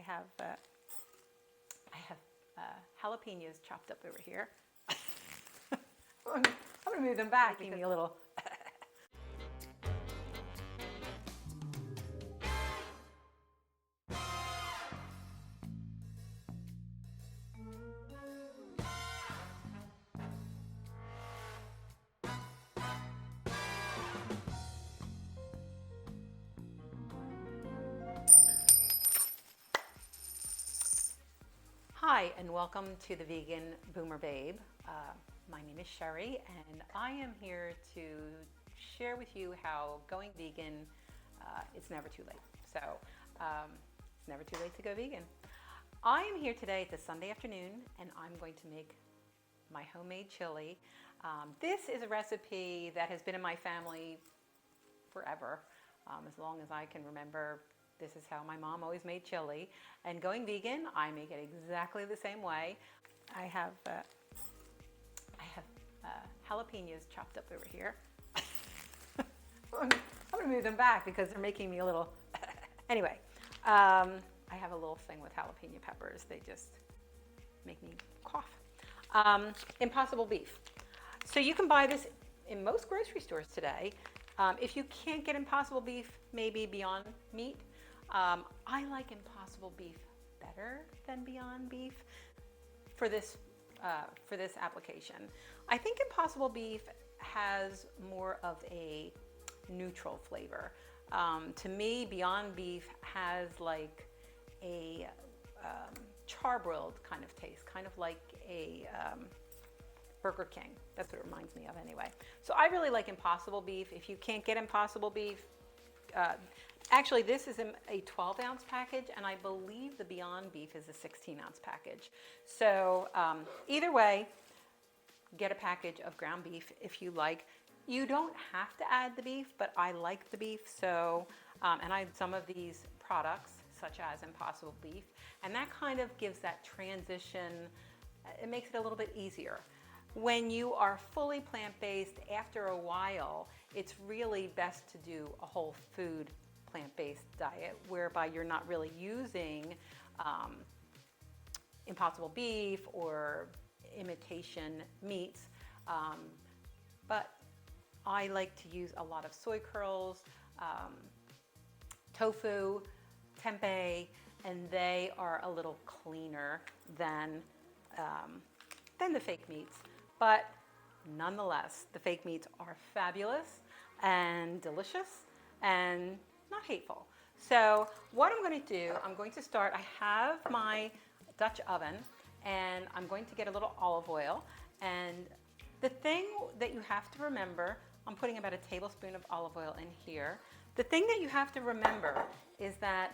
have jalapenos chopped up over here. I'm going to move them back. Give me a little. Hi, and welcome to the Vegan Boomer Babe. My name is Sherry, and I am here to share with you how going vegan, it's never too late. So, it's never too late to go vegan. I am here today, it's a Sunday afternoon, and I'm going to make my homemade chili. This is a recipe that has been in my family forever, as long as I can remember. This is how my mom always made chili. And going vegan, I make it exactly the same way. I have jalapenos chopped up over here. I'm going to move them back because they're making me a little... Anyway, I have a little thing with jalapeno peppers. They just make me cough. Impossible beef. So you can buy this in most grocery stores today. If you can't get Impossible beef, maybe Beyond Meat. I like Impossible beef better than Beyond beef for this application. I think Impossible beef has more of a neutral flavor. To me, Beyond beef has like a charbroiled kind of taste, kind of like a Burger King. That's what it reminds me of anyway. So I really like Impossible beef. If you can't get Impossible beef, actually this is a 12-ounce package, and I believe the Beyond beef is a 16-ounce package. So either way, get a package of ground beef if you like. You don't have to add the beef, but I like the beef, so and I have some of these products such as Impossible beef, and that kind of gives that transition. It makes it a little bit easier. When you are fully plant-based, after a while, it's really best to do a whole food plant-based diet whereby you're not really using Impossible beef or imitation meats. But I like to use a lot of soy curls, tofu, tempeh, and they are a little cleaner than the fake meats. But nonetheless, the fake meats are fabulous and delicious and not hateful. So what I'm going to do, I'm going to start, I have my Dutch oven, and I'm going to get a little olive oil. And the thing that you have to remember, I'm putting about a tablespoon of olive oil in here. The thing that you have to remember is that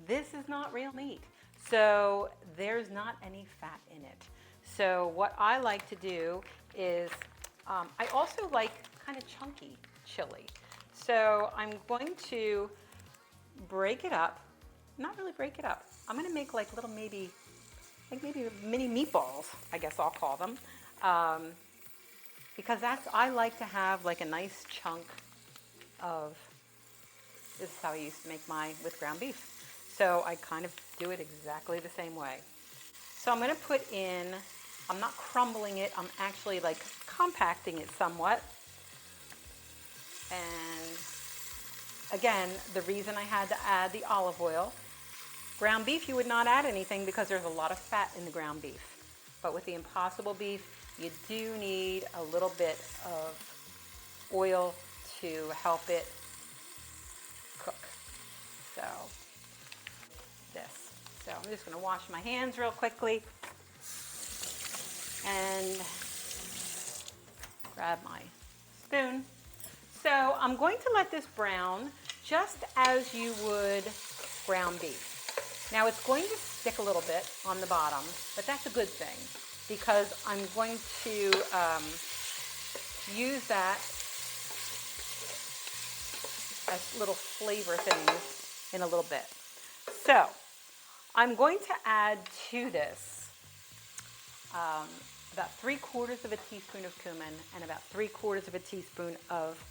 this is not real meat. So there's not any fat in it. So what I like to do is, I also like kind of chunky chili. So I'm going to break it up, not really break it up. I'm going to make like little maybe mini meatballs, I guess I'll call them. Because I like to have like a nice chunk of, this is how I used to make mine with ground beef. So I kind of do it exactly the same way. So I'm going to put in, I'm not crumbling it, I'm actually like compacting it somewhat. And again, the reason I had to add the olive oil, ground beef you would not add anything because there's a lot of fat in the ground beef. But with the Impossible beef, you do need a little bit of oil to help it cook. So this. So I'm just going to wash my hands real quickly and grab my spoon. So I'm going to let this brown just as you would ground beef. Now it's going to stick a little bit on the bottom, but that's a good thing because I'm going to use that as little flavor things in a little bit. So I'm going to add to this about 3/4 of a teaspoon of cumin and about 3/4 of a teaspoon of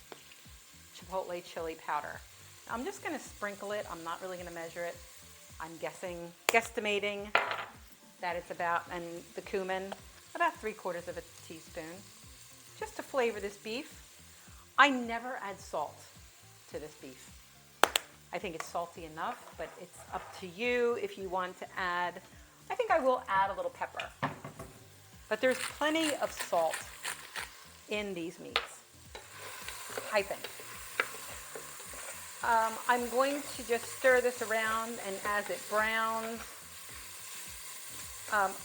chipotle chili powder. I'm just going to sprinkle it. I'm not really going to measure it. I'm guesstimating that it's about, and the cumin, about 3/4 of a teaspoon, just to flavor this beef. I never add salt to this beef. I think it's salty enough, but it's up to you if you want to add. I think I will add a little pepper, but there's plenty of salt in these meats, I think. I'm going to just stir this around, and as it browns,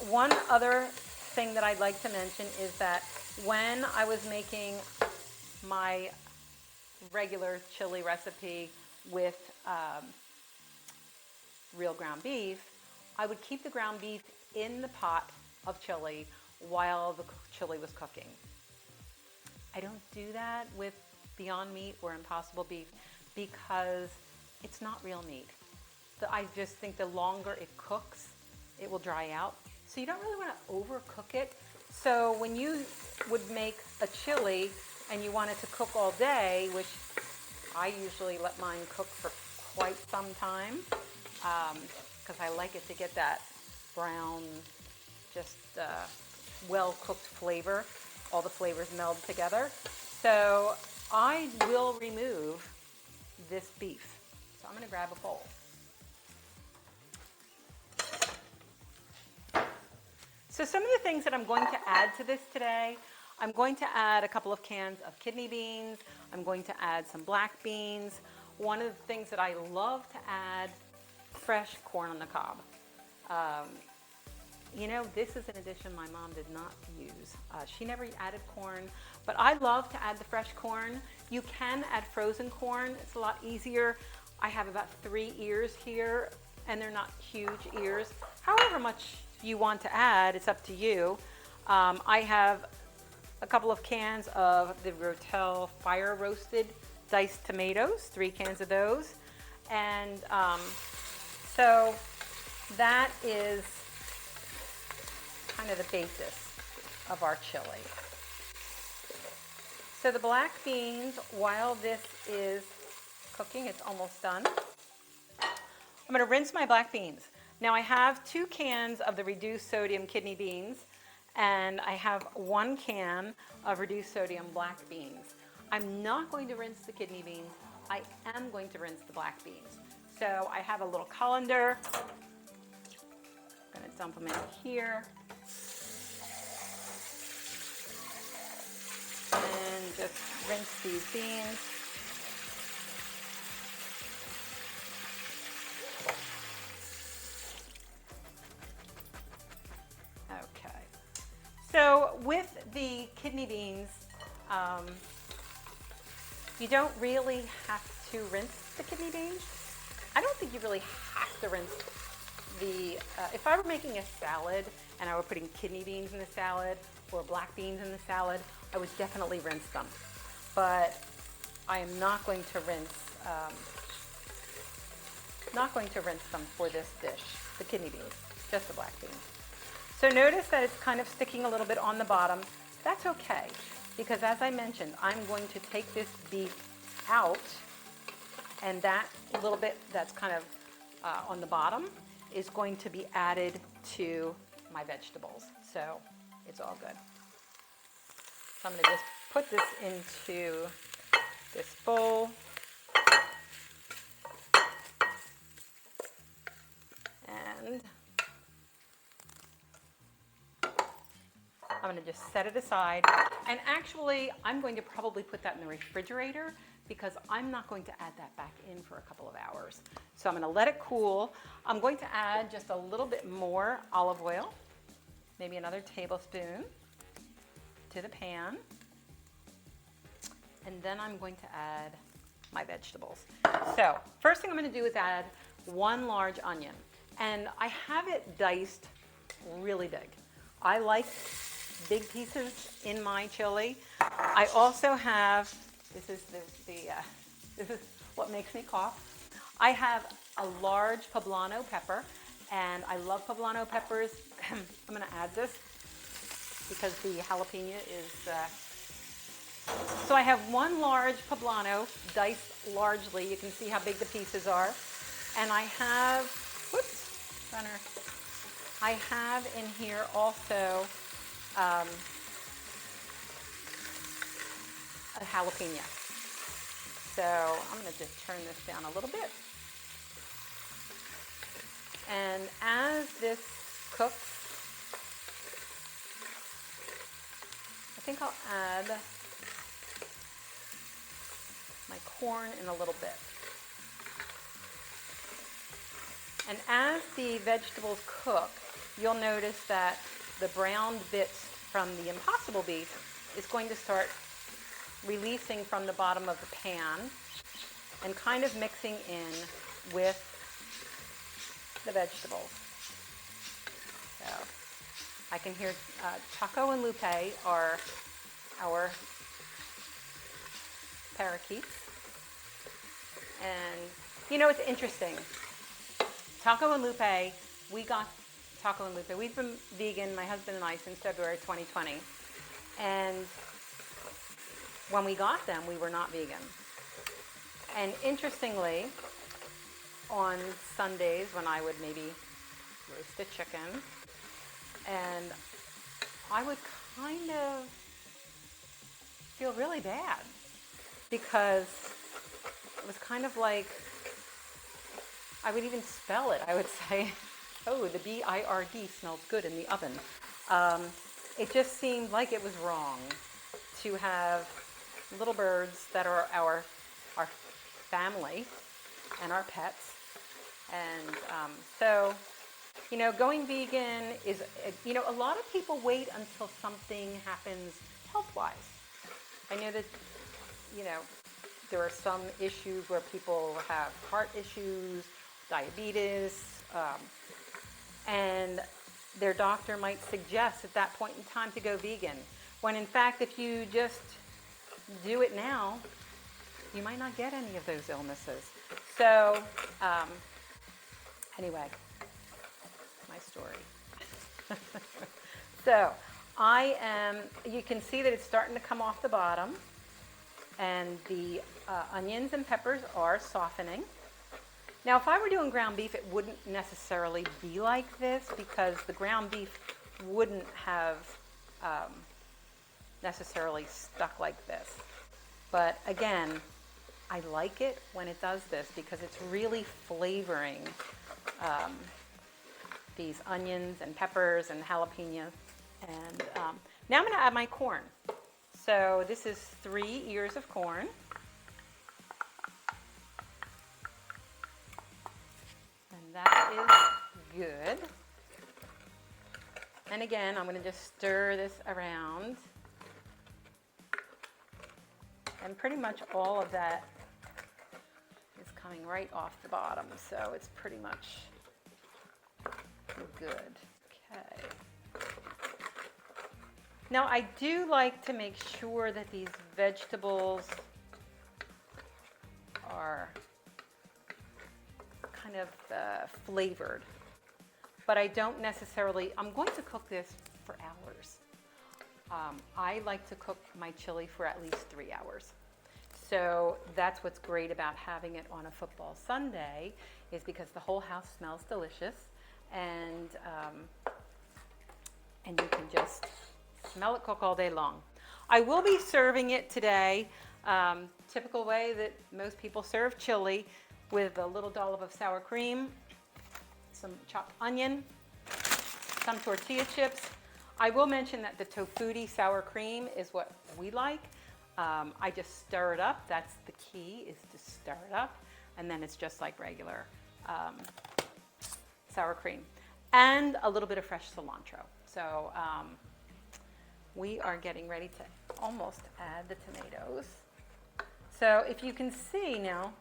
one other thing that I'd like to mention is that when I was making my regular chili recipe with real ground beef, I would keep the ground beef in the pot of chili while the chili was cooking. I don't do that with Beyond Meat or Impossible Beef because it's not real meat. I just think the longer it cooks, it will dry out. So you don't really want to overcook it. So when you would make a chili and you want it to cook all day, which I usually let mine cook for quite some time, because I like it to get that brown, just well-cooked flavor. All the flavors meld together. So I will remove this beef. So I'm going to grab a bowl. So some of the things that I'm going to add to this today, I'm going to add a couple of cans of kidney beans. I'm going to add some black beans. One of the things that I love to add, fresh corn on the cob. You know, this is an addition my mom did not use. She never added corn, but I love to add the fresh corn. You can add frozen corn. It's a lot easier. I have about 3 ears here, and they're not huge ears. However much you want to add, it's up to you. I have a couple of cans of the Rotel Fire-Roasted diced tomatoes, 3 cans of those. And so that is kind of the basis of our chili. So the black beans, while this is cooking, it's almost done. I'm going to rinse my black beans. Now I have 2 cans of the reduced sodium kidney beans, and I have 1 can of reduced sodium black beans. I'm not going to rinse the kidney beans. I am going to rinse the black beans. So I have a little colander. I'm going to dump them in here. And just rinse these beans. Okay. So with the kidney beans, you don't really have to rinse the kidney beans. I don't think you really have to rinse the, if I were making a salad and I were putting kidney beans in the salad or black beans in the salad, I would definitely rinse them. But I am not going to rinse them for this dish, the kidney beans, just the black beans. So notice that it's kind of sticking a little bit on the bottom. That's okay, because as I mentioned, I'm going to take this beef out, and that little bit that's kind of on the bottom is going to be added to my vegetables. So it's all good. So I'm going to just put this into this bowl. And I'm going to just set it aside. And actually, I'm going to probably put that in the refrigerator because I'm not going to add that back in for a couple of hours. So I'm going to let it cool. I'm going to add just a little bit more olive oil, maybe another tablespoon to the pan. And then I'm going to add my vegetables. So first thing I'm going to do is add 1 large onion. And I have it diced really big. I like big pieces in my chili. I also have, this is this is what makes me cough. I have a large poblano pepper, and I love poblano peppers. I'm going to add this because the jalapeno is. So I have 1 large poblano diced largely. You can see how big the pieces are, and I have. Whoops. runner. I have in here also a jalapeno. So I'm going to just turn this down a little bit. And as this cooks, I think I'll add my corn in a little bit. And as the vegetables cook, you'll notice that the browned bits from the Impossible beef is going to start releasing from the bottom of the pan and kind of mixing in with the vegetables. So I can hear Choco and Lupe are our parakeets. And you know, it's interesting. Taco and Lupe, we've been vegan, my husband and I, since February 2020. And when we got them, we were not vegan. And interestingly, on Sundays when I would maybe roast a chicken, and I would kind of feel really bad because it was kind of like, I would even spell it. I would say, oh, the B-I-R-D smells good in the oven. It just seemed like it was wrong to have little birds that are our family and our pets. And so, you know, going vegan is, you know, a lot of people wait until something happens health-wise. I know that, you know, there are some issues where people have heart issues, diabetes, and their doctor might suggest at that point in time to go vegan. When in fact, if you just do it now, you might not get any of those illnesses. So, anyway, my story. So, you can see that it's starting to come off the bottom, and the onions and peppers are softening. Now, if I were doing ground beef, it wouldn't necessarily be like this because the ground beef wouldn't have necessarily stuck like this. But again, I like it when it does this because it's really flavoring these onions and peppers and jalapeno. And now I'm going to add my corn. So this is 3 ears of corn. And that is good. And again, I'm going to just stir this around. And pretty much all of that is coming right off the bottom, so it's pretty much good. Okay. Now I do like to make sure that these vegetables are kind of flavored, but I don't necessarily, I'm going to cook this for hours. I like to cook my chili for at least 3 hours. So that's what's great about having it on a football Sunday, is because the whole house smells delicious, and you can just smell it cook all day long. I will be serving it today, typical way that most people serve chili, with a little dollop of sour cream, some chopped onion, some tortilla chips. I will mention that the tofutti sour cream is what we like. I just stir it up. That's the key, is to stir it up. And then it's just like regular sour cream. And a little bit of fresh cilantro. So we are getting ready to almost add the tomatoes. So if you can see now,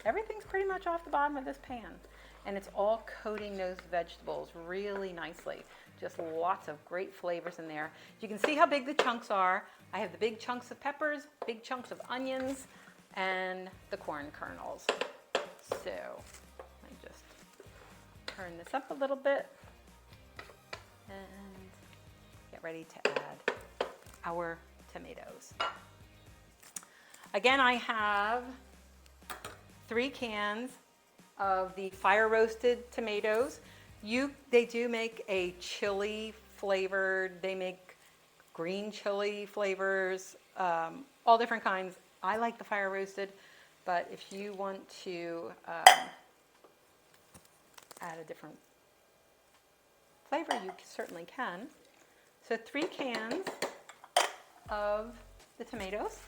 everything's pretty much off the bottom of this pan. And it's all coating those vegetables really nicely. Just lots of great flavors in there. You can see how big the chunks are. I have the big chunks of peppers, big chunks of onions, and the corn kernels. So let me just turn this up a little bit and get ready to add our tomatoes. Again, I have 3 cans of the fire-roasted tomatoes. They do make a chili flavored, they make green chili flavors, all different kinds. I like the fire roasted, but if you want to add a different flavor, you certainly can. So 3 cans of the tomatoes.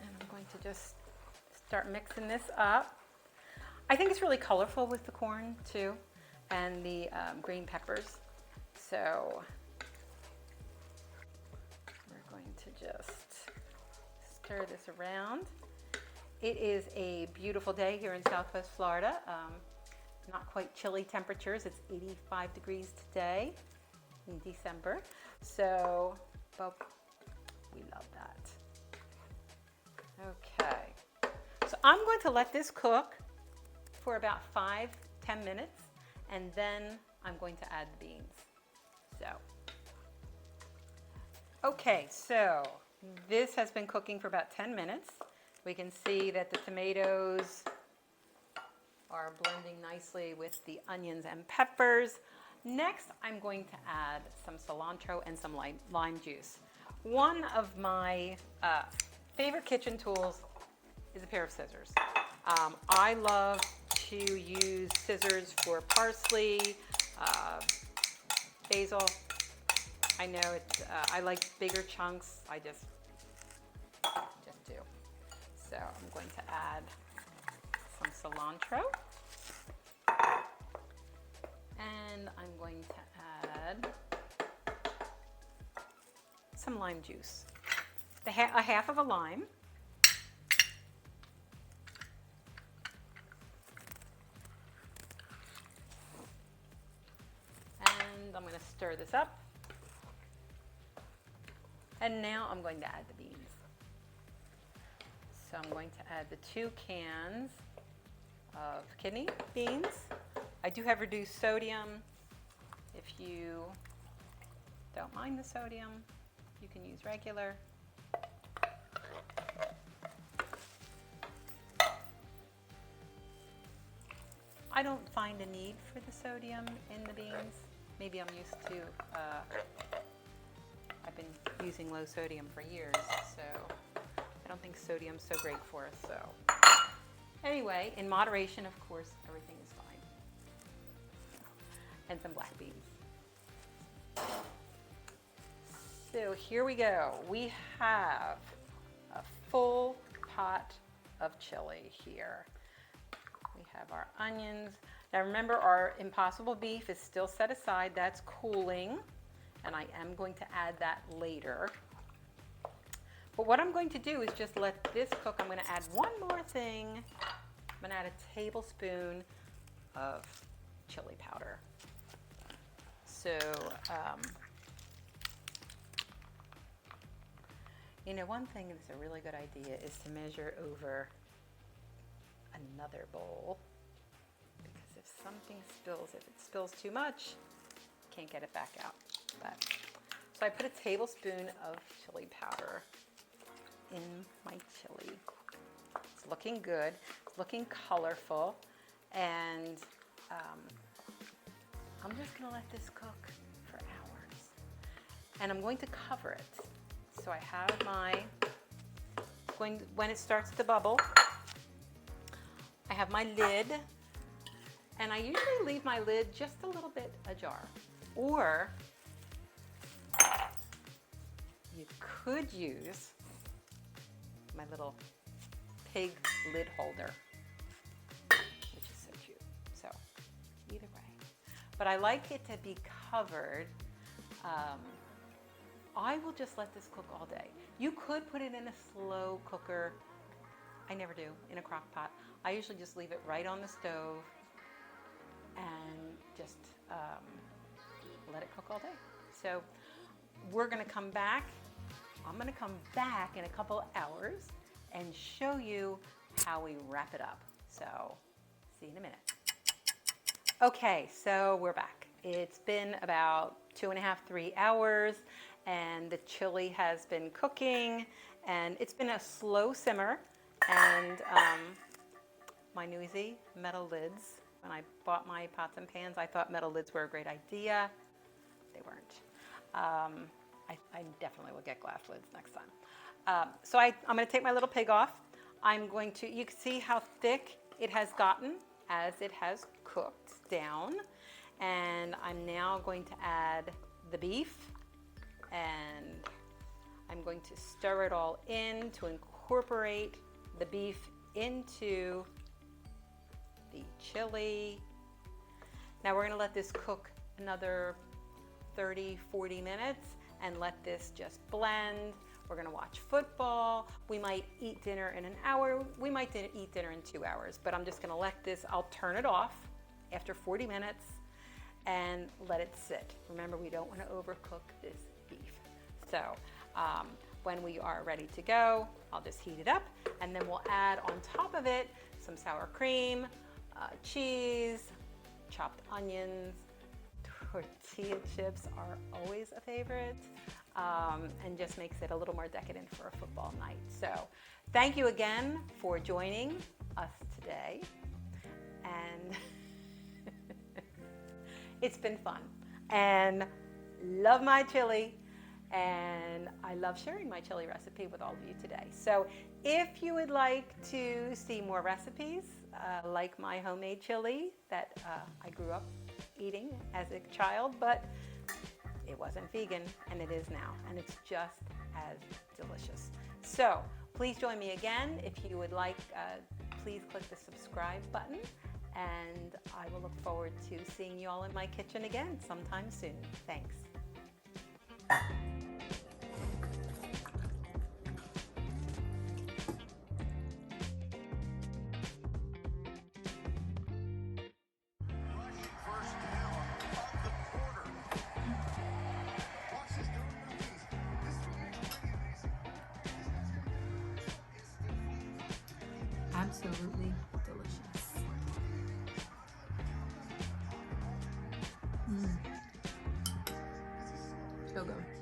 And I'm going to just start mixing this up. I think it's really colorful with the corn too, and the green peppers. So we're going to just stir this around. It is a beautiful day here in Southwest Florida. Not quite chilly temperatures. It's 85 degrees today in December. So, but we love that. Okay. So I'm going to let this cook for about 5-10 minutes, and then I'm going to add the beans. So, okay, so this has been cooking for about 10 minutes. We can see that the tomatoes are blending nicely with the onions and peppers. Next, I'm going to add some cilantro and some lime juice. One of my favorite kitchen tools is a pair of scissors. I love to use scissors for parsley, basil. I know I like bigger chunks. I just do. So I'm going to add some cilantro, and I'm going to add some lime juice, a half of a lime, and I'm going to stir this up, and now I'm going to add the beans. So I'm going to add the 2 cans of kidney beans. I do have reduced sodium. If you don't mind the sodium, you can use regular. I don't find a need for the sodium in the beans. Maybe I'm used to, I've been using low sodium for years, so I don't think sodium's so great for us. So anyway, in moderation, of course, everything is fine. And some black beans. So here we go. We have a full pot of chili here. We have our onions. Now remember, our Impossible beef is still set aside. That's cooling, and I am going to add that later. But what I'm going to do is just let this cook. I'm going to add one more thing. I'm going to add a tablespoon of chili powder. So, you know, one thing that's a really good idea is to measure over another bowl, because if something spills, if it spills too much, you can't get it back out. But, so I put a tablespoon of chili powder in my chili. It's looking good, it's looking colorful, and I'm just gonna let this cook for hours. And I'm going to cover it. So I have when it starts to bubble, I have my lid, and I usually leave my lid just a little bit ajar. Or you could use my little pig lid holder, which is so cute. So either way, but I like it to be covered. I will just let this cook all day. You could put it in a slow cooker. I never do, in a crock pot. I usually just leave it right on the stove and just let it cook all day. So we're gonna come back. I'm gonna come back in a couple of hours and show you how we wrap it up. So see you in a minute. Okay, so we're back. It's been about 2.5–3 hours, and the chili has been cooking, and it's been a slow simmer, and my newsy metal lids. When I bought my pots and pans, I thought metal lids were a great idea. They weren't. I definitely will get glass lids next time. So I'm going to take my little pig off. I'm going to, you can see how thick it has gotten as it has cooked down. And I'm now going to add the beef, and I'm going to stir it all in to incorporate the beef into the chili. Now we're going to let this cook another 30-40 minutes and let this just blend. We're going to watch football. We might eat dinner in an hour. We might eat dinner in 2 hours, but I'm just going to let this, I'll turn it off after 40 minutes and let it sit. Remember, we don't want to overcook this beef. So when we are ready to go, I'll just heat it up, and then we'll add on top of it some sour cream, cheese, chopped onions. Tortilla chips are always a favorite, and just makes it a little more decadent for a football night. So thank you again for joining us today, and it's been fun, and love my chili, and I love sharing my chili recipe with all of you today. So if you would like to see more recipes like my homemade chili that I grew up eating as a child, but it wasn't vegan, and it is now, and it's just as delicious. So please join me again. If you would like, please click the subscribe button, and I will look forward to seeing you all in my kitchen again sometime soon. Thanks. Absolutely delicious. So good.